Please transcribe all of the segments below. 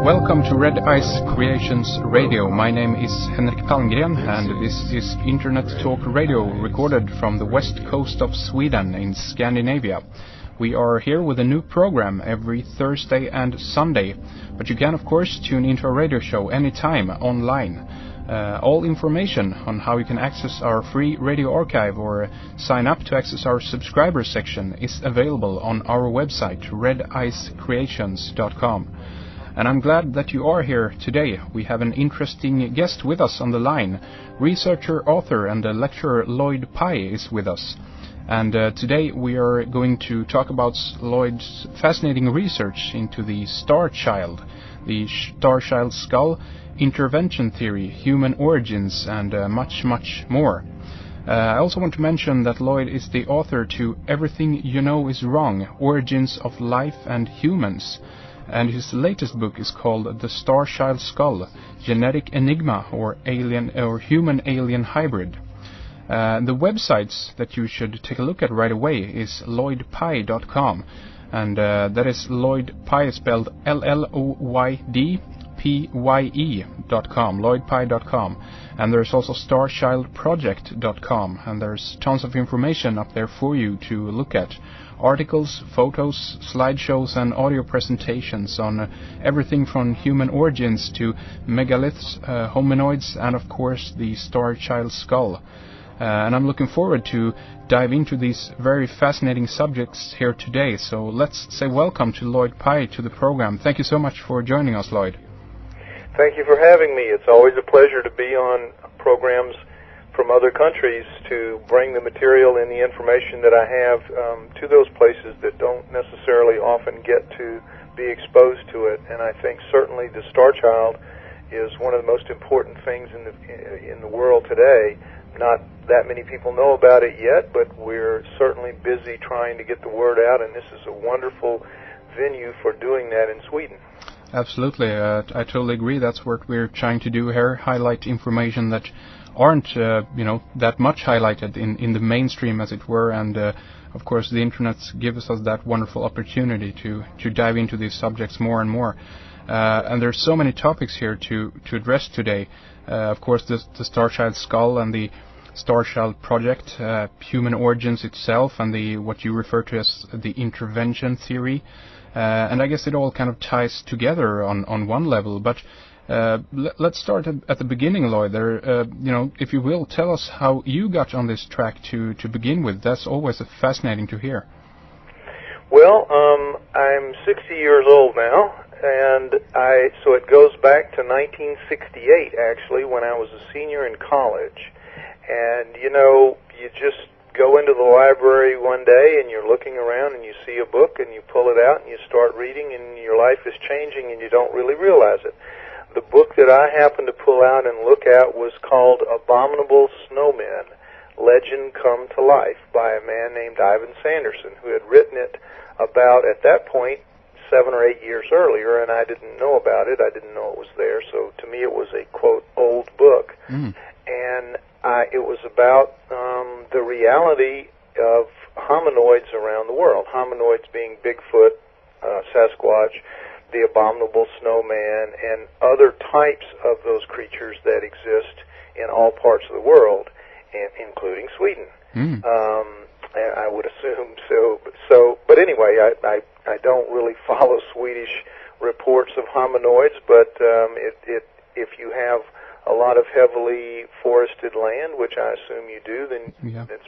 Welcome to Red Ice Creations Radio. My name is Henrik Palmgren and this is Internet Talk Radio recorded from the west coast of Sweden in Scandinavia. We are here with a new program every Thursday and Sunday, but you can of course tune into our radio show anytime online. All information on how you can access our free radio archive or sign up to access our subscriber section is available on our website redicecreations.com. And I'm glad that you are here today. We have an interesting guest with us on the line. Researcher, author and lecturer Lloyd is with us. And today we are going to talk about Lloyd's fascinating research into the star child skull, intervention theory, human origins, and much, much more. I also want to mention that Lloyd is the author to Everything You Know Is Wrong, Origins of Life and Humans. And his latest book is called The Star Child Skull, Genetic Enigma or Human-Alien Hybrid. The websites that you should take a look at right away is lloydpye.com, and that is Lloyd Pye spelled LLOYDPYE.com, lloydpye.com, and there's also starchildproject.com, and there's tons of information up there for you to look at. Articles, photos, slideshows and audio presentations on everything from human origins to megaliths, hominoids, and of course the star child skull. And I'm looking forward to dive into these very fascinating subjects here today. So let's say welcome to Lloyd Pye to the program. Thank you so much for joining us, Lloyd. Thank you for having me. It's always a pleasure to be on programs from other countries to bring the material and the information that I have to those places that don't necessarily often get to be exposed to it. And I think certainly the star child is one of the most important things in the world today. Not that many people know about it yet, but we're certainly busy trying to get the word out, and this is a wonderful venue for doing that in Sweden. Absolutely. I totally agree. That's what we're trying to do here, highlight information that aren't that much highlighted in the mainstream, as it were, and of course the internet gives us that wonderful opportunity to dive into these subjects more and more, and there's so many topics here to address today. Of course the star child skull and the star child project, human origins itself, and what you refer to as the intervention theory, and I guess it all kind of ties together on one level, but let's start at the beginning, Lloyd. If you will, tell us how you got on this track to begin with. That's always fascinating to hear. Well, I'm 60 years old now, and so it goes back to 1968, actually, when I was a senior in college. And, you just go into the library one day and you're looking around and you see a book and you pull it out and you start reading and your life is changing and you don't really realize it. The book that I happened to pull out and look at was called Abominable Snowmen, Legend Come to Life, by a man named Ivan Sanderson, who had written it about, at that point, 7 or 8 years earlier, and I didn't know about it. I didn't know it was there, so to me it was a, quote, old book. And it was about the reality of hominoids around the world, hominoids being Bigfoot, Sasquatch, the abominable snowman, and other types of those creatures that exist in all parts of the world, including Sweden. And I would assume so. But anyway, I don't really follow Swedish reports of hominoids, but if you have a lot of heavily forested land, which I assume you do, then it's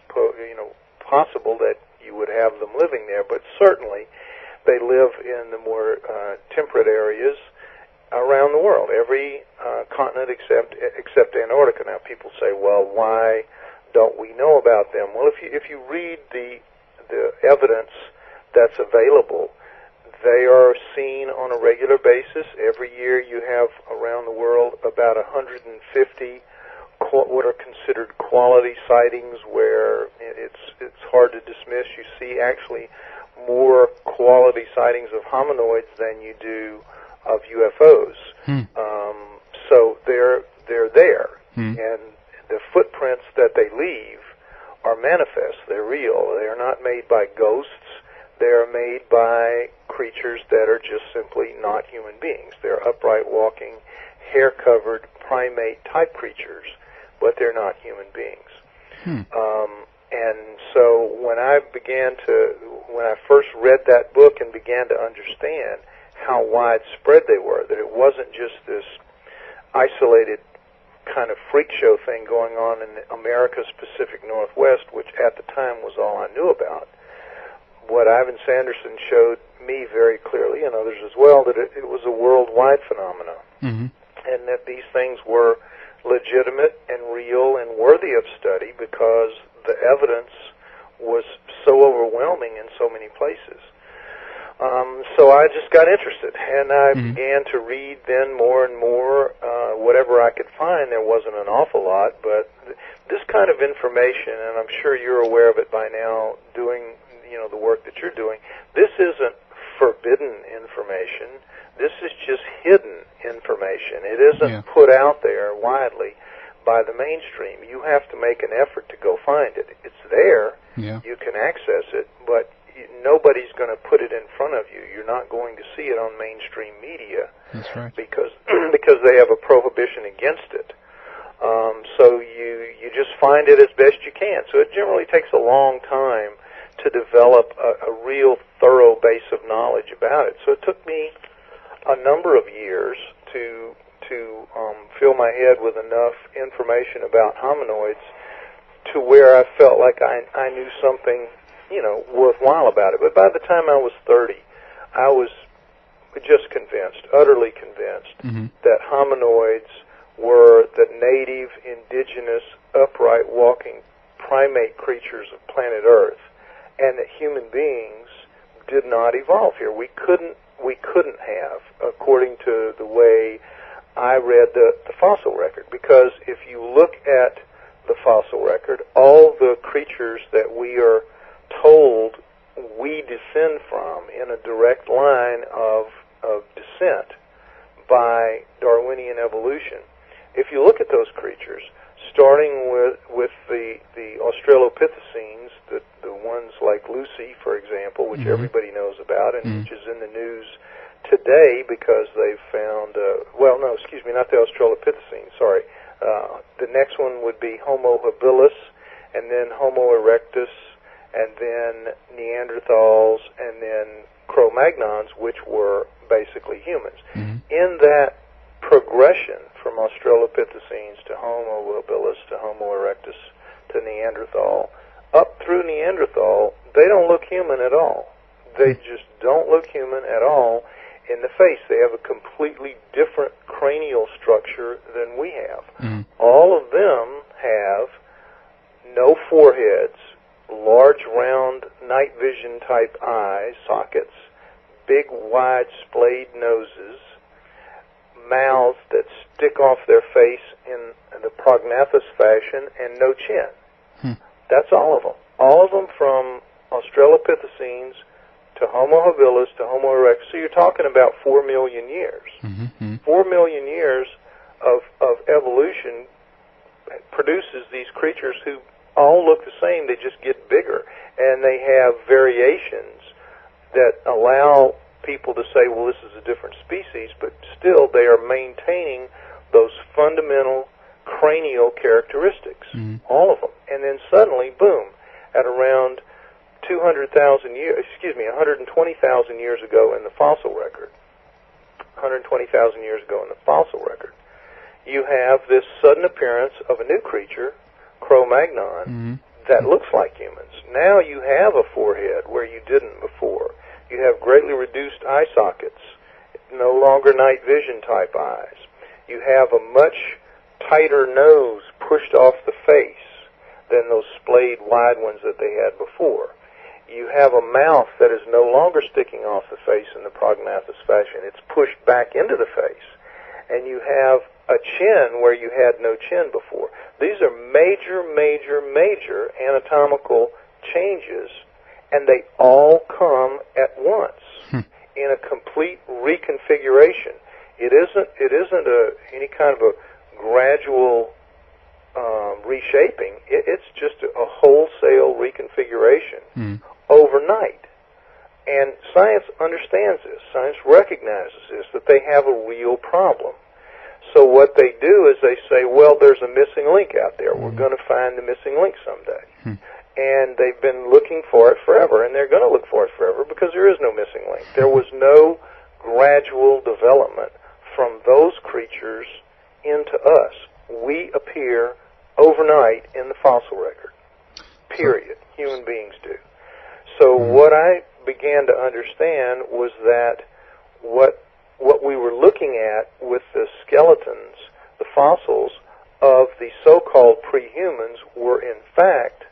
possible that you would have them living there. But certainly, they live in the more temperate areas around the world, every continent except Antarctica. Now, people say, well, why don't we know about them? Well, if you read the evidence that's available, they are seen on a regular basis. Every year you have around the world about 150 what are considered quality sightings, where it's hard to dismiss. You see actually more quality sightings of hominoids than you do of UFOs. So they're there, and the footprints that they leave are manifest. They're real. They are not made by ghosts. They are made by creatures that are just simply not human beings. They're upright walking, hair-covered primate-type creatures, but they're not human beings. And so when I first read that book and began to understand how widespread they were, that it wasn't just this isolated kind of freak show thing going on in America's Pacific Northwest, which at the time was all I knew about, what Ivan Sanderson showed me very clearly, and others as well, that it was a worldwide phenomenon, and that these things were legitimate and real and worthy of study because the evidence was so overwhelming in so many places. So I just got interested, and I began to read then more and more. Whatever I could find, there wasn't an awful lot, but this kind of information, and I'm sure you're aware of it by now, doing the work that you're doing, this isn't forbidden information. This is just hidden information. It isn't put out there widely by the mainstream. You have to make an effort to go find it. It's there. You can access it, but nobody's going to put it in front of you. You're not going to see it on mainstream media. That's right. Because they have a prohibition against it. So you just find it as best you can. So it generally takes a long time to develop a real thorough base of knowledge about it. So it took me a number of years to fill my head with enough information about hominoids to where I felt like I knew something, worthwhile about it. But by the time I was 30, I was just convinced, utterly convinced, that hominoids were the native, indigenous, upright, walking primate creatures of planet Earth, and that human beings did not evolve here. We couldn't have, according to the way I read the fossil record, because if you look at the fossil record, all the creatures that we are told we descend from in a direct line of descent by Darwinian evolution, if you look at those creatures, starting with the Australopithecines, the ones like Lucy, for example, which everybody knows about and which is in the news today because they've found, not the Australopithecines, sorry. The next one would be Homo habilis, and then Homo erectus, and then Neanderthals, and then Cro-Magnons, which were basically humans. In that progression from Australopithecines to Homo habilis to Homo erectus to Neanderthal, up through Neanderthal, they don't look human at all. They just don't look human at all in the face. They have a completely different cranial structure than we have. All of them have no foreheads, large round night vision type eyes, sockets, big wide splayed noses, mouths that stick off their face in the prognathous fashion, and no chin. That's all of them. All of them from Australopithecines to Homo habilis to Homo erectus. So you're talking about 4 million years. 4 million years of evolution produces these creatures who all look the same. They just get bigger, and they have variations that allow people to say, well, this is a different species, but still they are maintaining those fundamental cranial characteristics, all of them. And then suddenly, boom, at around 120,000 years ago in the fossil record, 120,000 years ago in the fossil record, you have this sudden appearance of a new creature, Cro-Magnon, that looks like humans. Now you have a forehead where you didn't before. You have greatly reduced eye sockets, no longer night vision type eyes. You have a much tighter nose pushed off the face than those splayed wide ones that they had before. You have a mouth that is no longer sticking off the face in the prognathous fashion. It's pushed back into the face. And you have a chin where you had no chin before. These are major, major, major anatomical changes, and they all come at once in a complete reconfiguration. It isn't any kind of a gradual reshaping. It's just a wholesale reconfiguration overnight. And science understands this. Science recognizes this, that they have a real problem. So what they do is they say, well, there's a missing link out there. We're going to find the missing link someday. And they've been looking for it forever, and they're going to look for it forever because there is no missing link. There was no gradual development from those creatures into us. We appear overnight in the fossil record, period. Human beings do. So what I began to understand was that what we were looking at with the skeletons, the fossils of the so-called pre-humans, were in fact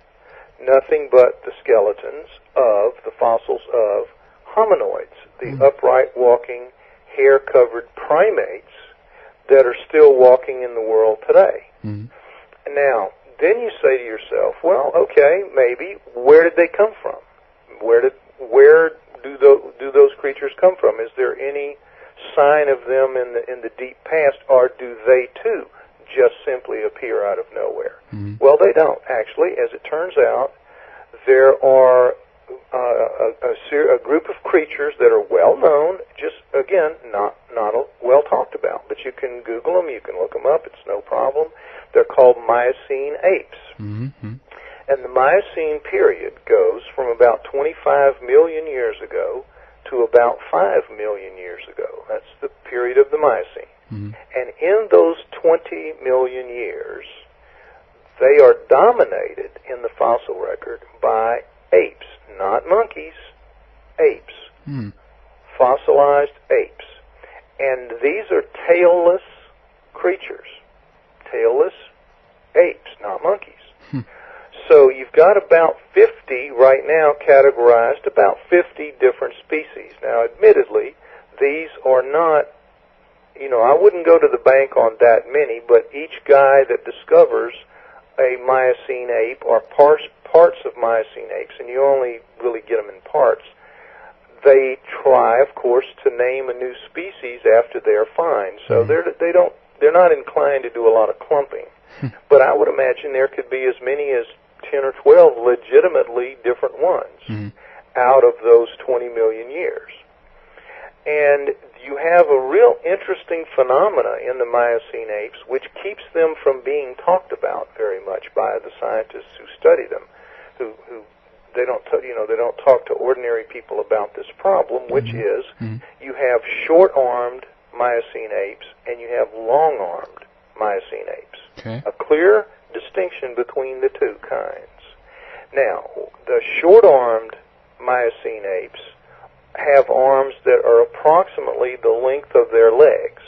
nothing but the skeletons of the fossils of hominoids, the upright walking, hair-covered primates that are still walking in the world today. Now, then you say to yourself, well, okay, maybe, where did they come from? Where do those creatures come from? Is there any sign of them in the deep past, or do they too just simply appear out of nowhere? Well, they don't, actually. As it turns out, there are a group of creatures that are well known, just, again, not well talked about, but you can Google them, you can look them up, it's no problem. They're called Miocene apes. And the Miocene period goes from about 25 million years ago to about 5 million years ago. That's the period of the Miocene. And in those 20 million years, they are dominated in the fossil record by apes, not monkeys, apes, fossilized apes. And these are tailless creatures, tailless apes, not monkeys. So you've got about 50 right now categorized, about 50 different species. Now, admittedly, these are not, I wouldn't go to the bank on that many, but each guy that discovers a Miocene ape or parts of Miocene apes, and you only really get them in parts, they try, of course, to name a new species after their find. So they're not inclined to do a lot of clumping. But I would imagine there could be as many as 10 or 12 legitimately different ones out of those 20 million years. And you have a real interesting phenomena in the Miocene apes which keeps them from being talked about very much by the scientists who study them, who they don't talk to ordinary people about this problem, which is you have short-armed Miocene apes and you have long-armed Miocene apes. A clear distinction between the two kinds. Now, the short-armed Miocene apes have arms that are approximately the length of their legs.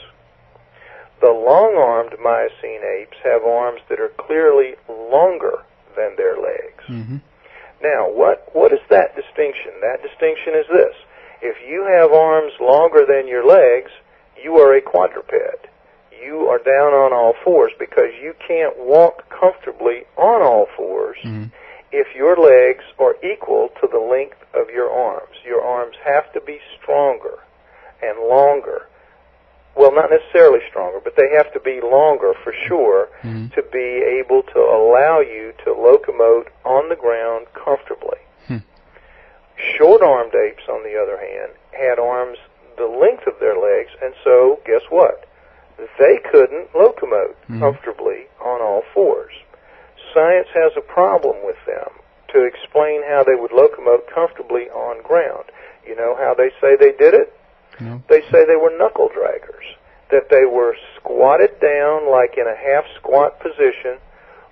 The long-armed Miocene apes have arms that are clearly longer than their legs. Now, what is that distinction? That distinction is this. If you have arms longer than your legs, you are a quadruped. You are down on all fours because you can't walk comfortably on all fours if your legs are equal to the length of your arms. Your arms have to be stronger and longer. Well, not necessarily stronger, but they have to be longer for sure to be able to allow you to locomote on the ground comfortably. Short-armed apes, on the other hand, had arms the length of their legs, and so, guess what? They couldn't locomote comfortably on all fours. Science has a problem with them to explain how they would locomote comfortably on ground. You know how they say they did it? They say they were knuckle draggers, that they were squatted down like in a half-squat position,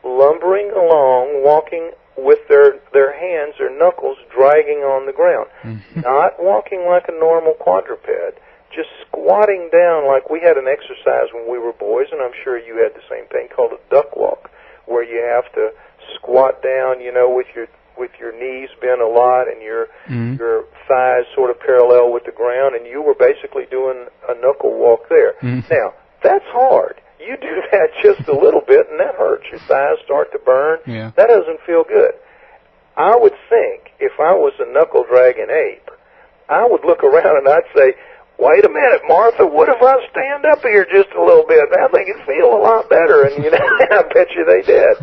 lumbering along, walking with their hands or knuckles dragging on the ground. Not walking like a normal quadruped, just squatting down like we had an exercise when we were boys, and I'm sure you had the same thing, called a duck walk, where you have to squat down, with your knees bent a lot and your thighs sort of parallel with the ground, and you were basically doing a knuckle walk there. Now, that's hard. You do that just a little bit, and that hurts. Your thighs start to burn. That doesn't feel good. I would think if I was a knuckle-dragging ape, I would look around and I'd say, wait a minute, Martha, what if I stand up here just a little bit? I think it'd feel a lot better, and I bet you they did.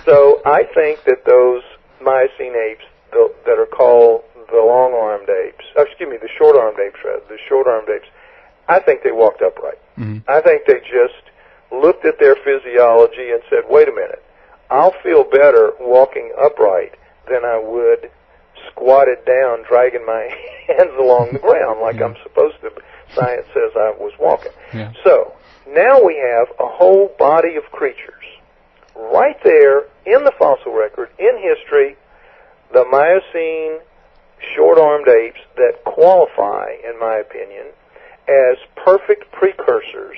So I think that those Miocene apes that are called the long-armed apes, the short-armed apes, rather, the short-armed apes, I think they walked upright. Mm-hmm. I think they just looked at their physiology and said, wait a minute, I'll feel better walking upright than I would squatted down, dragging my hands along the ground like I'm supposed to. Science says I was walking. Yeah. So now we have a whole body of creatures right there in the fossil record, in history, the Miocene short-armed apes that qualify, in my opinion, as perfect precursors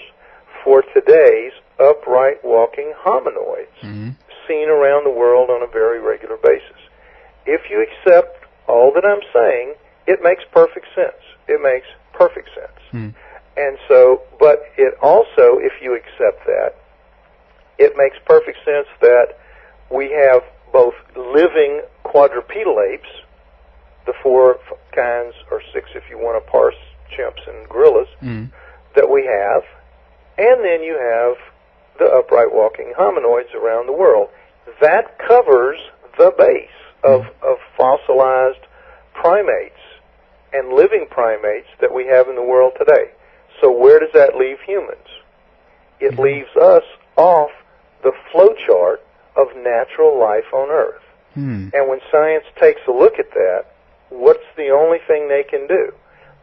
for today's upright walking hominoids seen around the world on a very regular basis. If you accept all that I'm saying, it makes perfect sense. It makes perfect sense. And so, but it also, if you accept that, it makes perfect sense that we have both living quadrupedal apes, the 4 kinds, or 6 if you want to parse chimps and gorillas, that we have, and then you have the upright walking hominoids around the world. That covers the base of fossilized primates and living primates that we have in the world today. So where does that leave humans? It leaves us off the flowchart of natural life on Earth. And when science takes a look at that, what's the only thing they can do?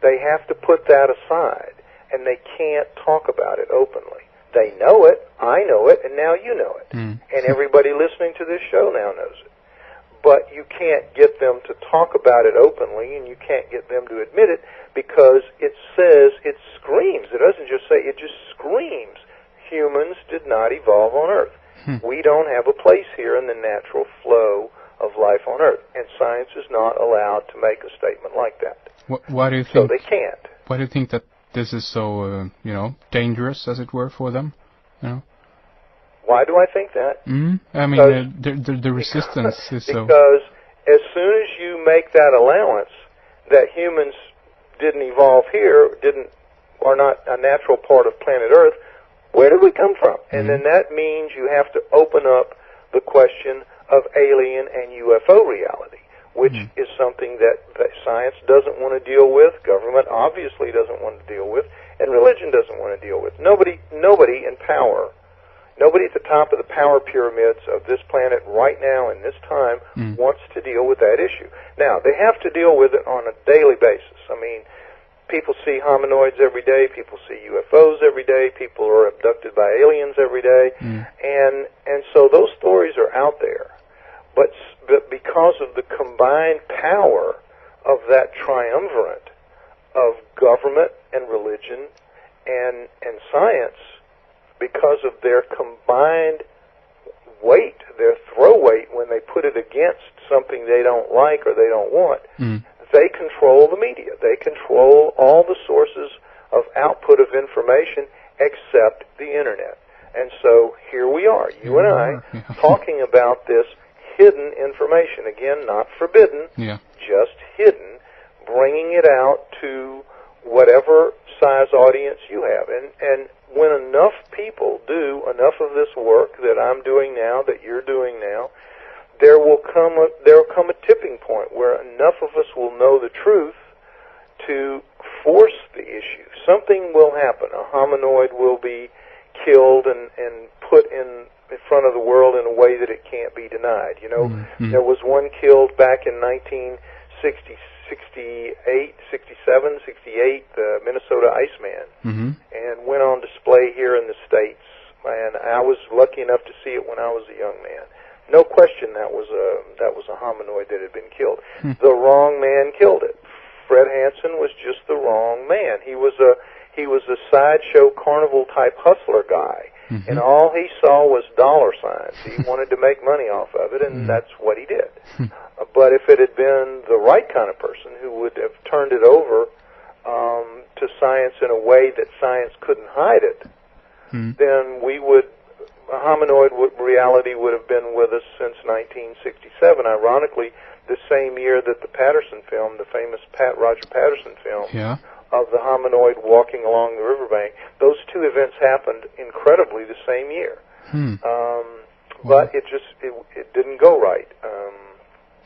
They have to put that aside, and they can't talk about it openly. They know it, I know it, and now you know it. And everybody listening to this show now knows it. But you can't get them to talk about it openly, and you can't get them to admit it, because it says, it screams. It doesn't just say, it just screams, humans did not evolve on Earth. We don't have a place here in the natural flow of life on Earth, and science is not allowed to make a statement like that. Why do you think? So they can't. Why do you think that this is so, dangerous, as it were, for them? Why do I think that? I mean, the resistance is so. Because as soon as you make that allowance that humans didn't evolve here, are not a natural part of planet Earth, where did we come from? And then that means you have to open up the question of alien and UFO reality, which is something that science doesn't want to deal with, government obviously doesn't want to deal with, and religion doesn't want to deal with. Nobody in power, nobody at the top of the power pyramids of this planet right now in this time wants to deal with that issue. Now, they have to deal with it on a daily basis. I mean, people see hominoids every day, people see UFOs every day, people are abducted by aliens every day, and so those stories are out there. But because of the combined power of that triumvirate of government and religion and science, because of their combined weight, their throw weight when they put it against something they don't like or they don't want, they control the media. They control all the sources of output of information except the Internet. And so here we are, you and I, talking about this hidden information. Again, not forbidden, just hidden, bringing it out to whatever size audience you have. And when enough people do enough of this work that I'm doing now, that you're doing now, there will come a tipping point where enough of us will know the truth to force the issue. Something will happen. A hominoid will be killed and put in front of the world in a way that it can't be denied. There was one killed back in 1968, the Minnesota Iceman, and went on display here in the States. And I was lucky enough to see it when I was a young man. No question that was a hominoid that had been killed. The wrong man killed it. Fred Hansen was just the wrong man. He was a sideshow carnival type hustler guy, and all he saw was dollar signs. He wanted to make money off of it, and that's what he did. But if it had been the right kind of person who would have turned it over to science in a way that science couldn't hide it, then a hominoid reality would have been with us since 1967. Ironically, the same year that the Patterson film, the famous Roger Patterson film, of the hominoid walking along the riverbank, those two events happened incredibly the same year. But it didn't go right.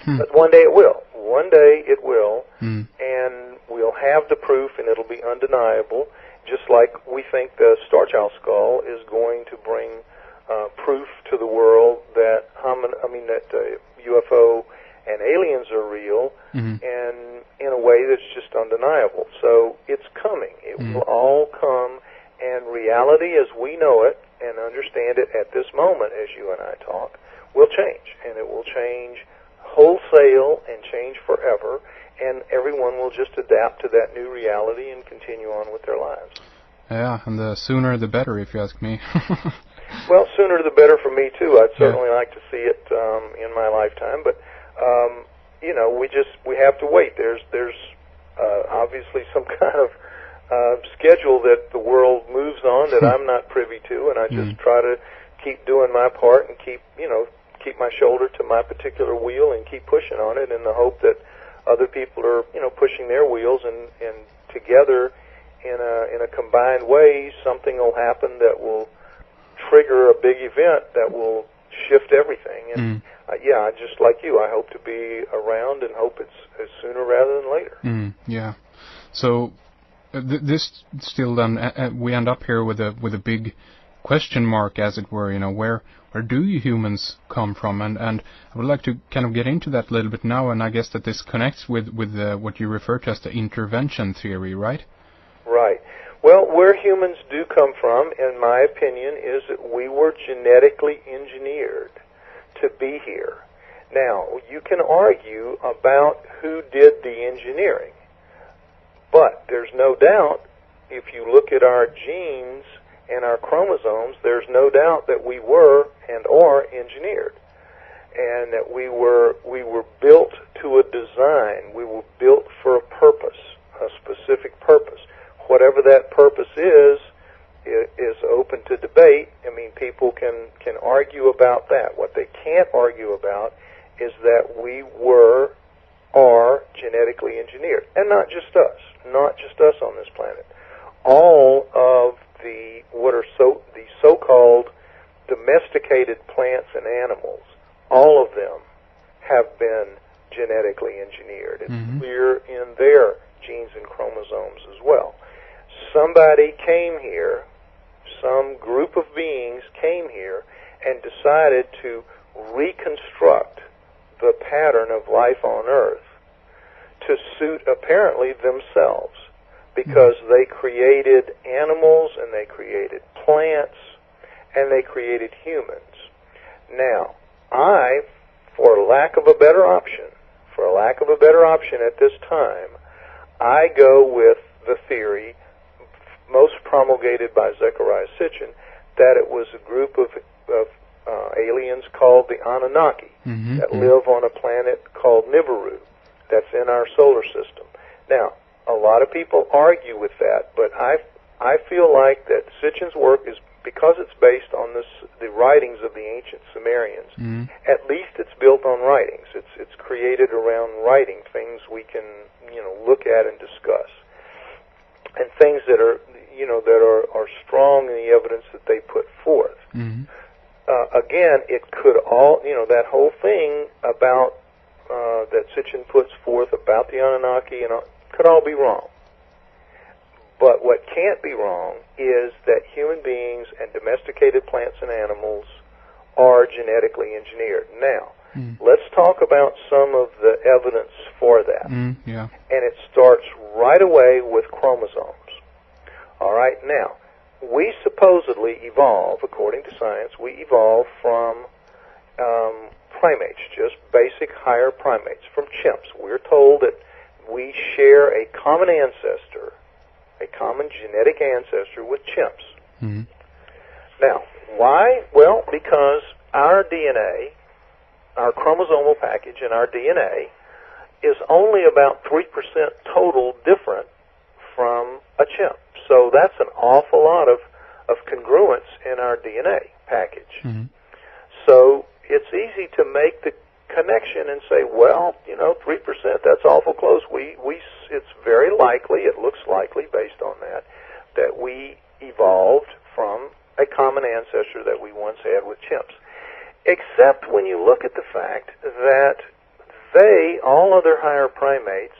But one day it will. One day it will, Hmm. and we'll have the proof, and it'll be undeniable, just like we think the Star Child skull is going to bring proof to the world that UFO and aliens are real, Hmm. and in a way that's just undeniable. So it's coming. It will all come, and reality as we know it and understand it at this moment, as you and I talk, will change, and it will change wholesale and change forever, and everyone will just adapt to that new reality and continue on with their lives. Yeah, and the sooner the better, if you ask me. Well, sooner the better for me too. I'd certainly like to see it in my lifetime, but we have to wait. There's obviously some kind of schedule that the world moves on that I'm not privy to, and I just try to keep doing my part and keep my shoulder to my particular wheel and keep pushing on it in the hope that other people are pushing their wheels, and together in a combined way something will happen that will trigger a big event that will shift everything. And just like you, I hope to be around and hope it's sooner rather than later. Yeah. So this still then we end up here with a big question mark, as it were. Where do you humans come from? And I would like to kind of get into that a little bit now. And I guess that this connects with what you refer to as the intervention theory, right? Right. Well, where humans do come from, in my opinion, is that we were genetically engineered to be here. Now, you can argue about who did the engineering, but there's no doubt, if you look at our genes and our chromosomes, there's no doubt that we were and are engineered, and that we were built to a design. We were built for a purpose, a specific purpose. Whatever that purpose is open to debate. I mean, people can argue about that. What they can't argue about is that we are genetically engineered, and not just us on this planet. All of the so-called domesticated plants and animals, all of them have been genetically engineered. It's clear in their genes and chromosomes as well. Somebody came here, some group of beings came here and decided to reconstruct the pattern of life on Earth to suit apparently themselves, because they created animals and they created plants and they created humans. Now, for lack of a better option at this time, I go with the theory most promulgated by Zecharia Sitchin, that it was a group of aliens called the Anunnaki that live on a planet called Nibiru that's in our solar system. Now, a lot of people argue with that, but I feel like that Sitchin's work is, because it's based on the writings of the ancient Sumerians, at least it's built on writings. It's created around writing, things we can look at and discuss, and things that are are strong in the evidence that they put forth. Again, it could all that whole thing about that Sitchin puts forth about the Anunnaki could all be wrong. But what can't be wrong is that human beings and domesticated plants and animals are genetically engineered. Now, let's talk about some of the evidence for that. And it starts right away with chromosomes. All right, now, we supposedly evolve, according to science, we evolve from primates, just basic higher primates, from chimps. We're told that we share a common ancestor, a common genetic ancestor with chimps. Now, why? Well, because our DNA, our chromosomal package in our DNA, is only about 3% total different from a chimp. So that's an awful lot of congruence in our DNA package. So it's easy to make the connection and say, well, 3%, that's awful close. It's very likely, it looks likely based on that we evolved from a common ancestor that we once had with chimps. Except when you look at the fact that all other higher primates,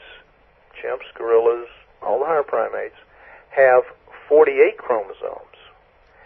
chimps, gorillas, all the higher primates, have 48 chromosomes.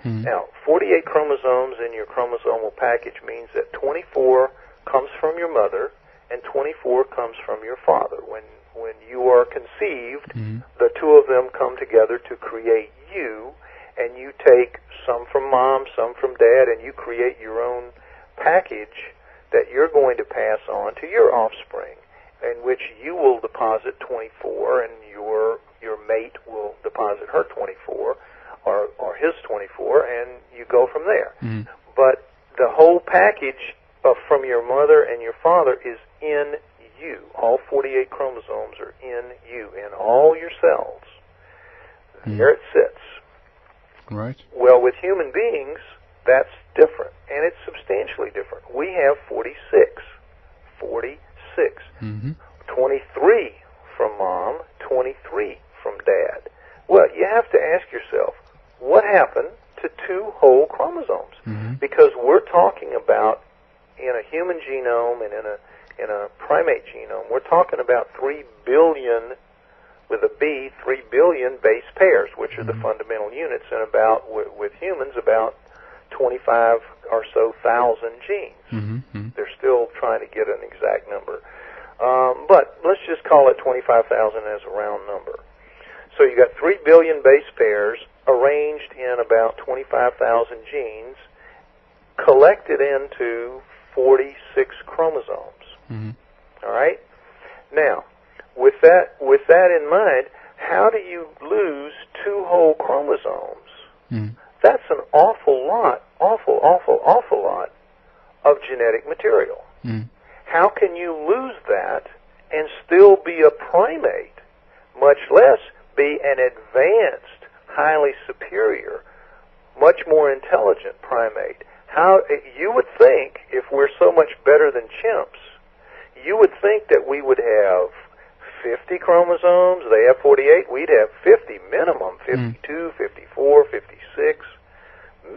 Now, 48 chromosomes in your chromosomal package means that 24 comes from your mother and 24 comes from your father. When you are conceived, the two of them come together to create you, and you take some from mom, some from dad, and you create your own package that you're going to pass on to your offspring, in which you will deposit 24 and your mate will deposit her 24 or his 24, and you go from there. But the whole package from your mother and your father is in you. All 48 chromosomes are in you, in all your cells. There it sits. Right. Well, with human beings, that's different, and it's substantially different. We have 46. 46. 23 from mom, 23 from dad. Well, you have to ask yourself, what happened to two whole chromosomes? Because we're talking about, in a human genome and in a primate genome, we're talking about 3 billion, with a B, 3 billion base pairs, which are the fundamental units, and about, with humans, about 25 or so thousand genes. They're still trying to get an exact number. But let's just call it 25,000 as a round number. So you got 3 billion base pairs arranged in about 25,000 genes, collected into 46 chromosomes. All right? Now, with that in mind, how do you lose two whole chromosomes? That's an awful lot of genetic material. How can you lose that and still be a primate, much less be an advanced, highly superior, much more intelligent primate? How you would think, if we're so much better than chimps, you would think that we would have 50 chromosomes. They have 48. We'd have 50 minimum, 52, 54, 56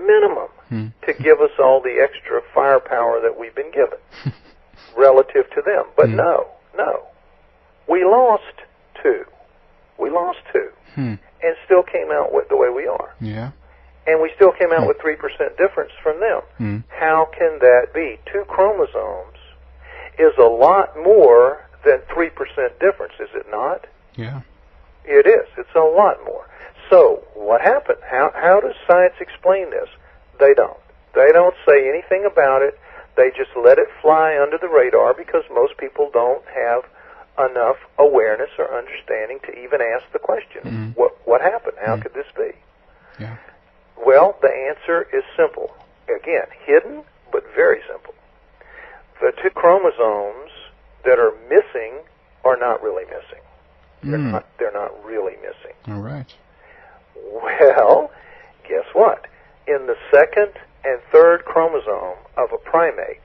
minimum to give us all the extra firepower that we've been given relative to them. But no. We lost two. And still came out with the way we are. Yeah. And we still came out with 3% difference from them. How can that be? Two chromosomes is a lot more than 3% difference, is it not? Yeah. It is. It's a lot more. So, what happened? How does science explain this? They don't. They don't say anything about it. They just let it fly under the radar because most people don't have enough awareness or understanding to even ask the question, what happened? How could this be? Yeah. Well, the answer is simple. Again, hidden, but very simple. The two chromosomes that are missing are not really missing. They're not really missing. All right. Well, guess what? In the second and third chromosome of a primate,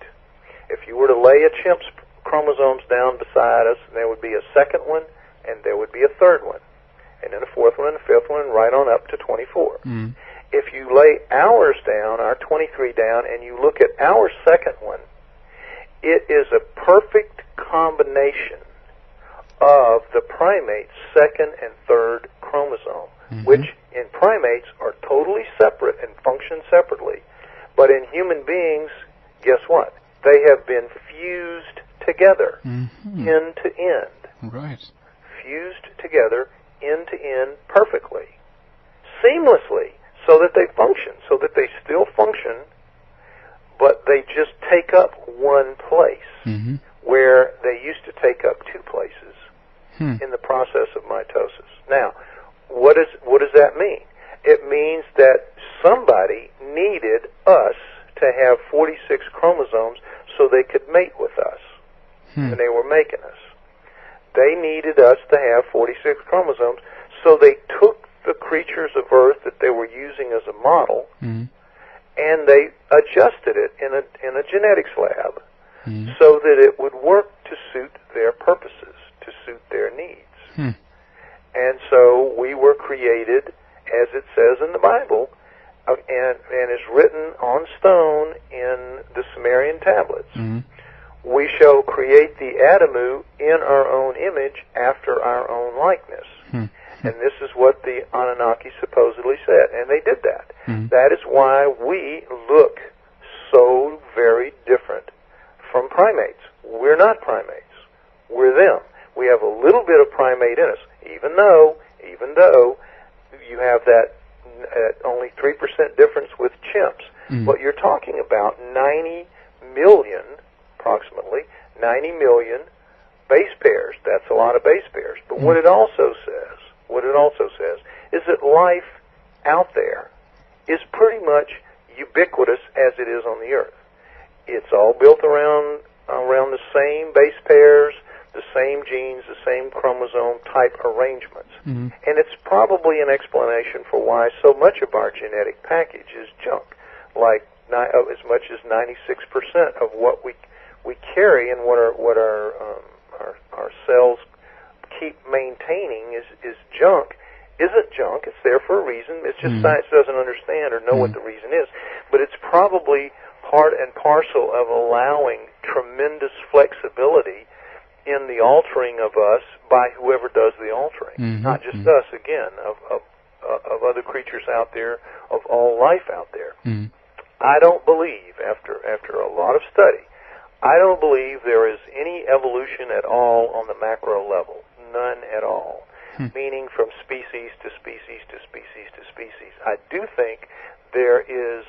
if you were to lay a chimp's chromosomes down beside us, there would be a second one, and there would be a third one, and then a fourth one, and a fifth one, and right on up to 24. If you lay ours down, our 23 down, and you look at our second one, it is a perfect combination of the primate's second and third chromosome, which in primates are totally separate and function separately. But in human beings, guess what? They have been fused together, end to end. Right. Fused together, end to end, perfectly, seamlessly, so that they function, so that they still function, but they just take up one place, where they used to take up two places in the process of mitosis. Now, what does that mean? It means that somebody needed us to have 46 chromosomes so they could mate with us, and they were making us. They needed us to have 46 chromosomes, so they took the creatures of Earth that they were using as a model, and they adjusted it in a genetics lab so that it would work to suit their purposes, to suit their needs. And so we were created, as it says in the Bible, and is written on stone in the Sumerian tablets. we shall create the Adamu in our own image after our own likeness. And this is what the Anunnaki supposedly said, and they did that. That is why we look so very different from primates. We're not primates. We're them. We have a little bit of primate in us, even though you have that only 3% difference with chimps. But you're talking about 90 million, approximately 90 million base pairs. That's a lot of base pairs. But what it also says is that life out there is pretty much ubiquitous as it is on the Earth. It's all built around the same base pairs, the same genes, the same chromosome type arrangements. And it's probably an explanation for why so much of our genetic package is junk. Like as much as 96% of what we carry and what our cells keep maintaining is junk. Isn't junk. It's there for a reason. It's just science doesn't understand or know what the reason is. But it's probably part and parcel of allowing tremendous flexibility in the altering of us by whoever does the altering. Not just us, again, of other creatures out there, of all life out there. I don't believe, after a lot of study, I don't believe there is any evolution at all on the macro level. None at all. Meaning from species to species to species to species. I do think there is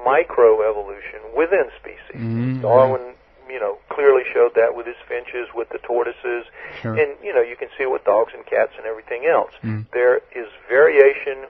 microevolution within species. Darwin, clearly showed that with his finches, with the tortoises, and, you can see it with dogs and cats and everything else. There is variation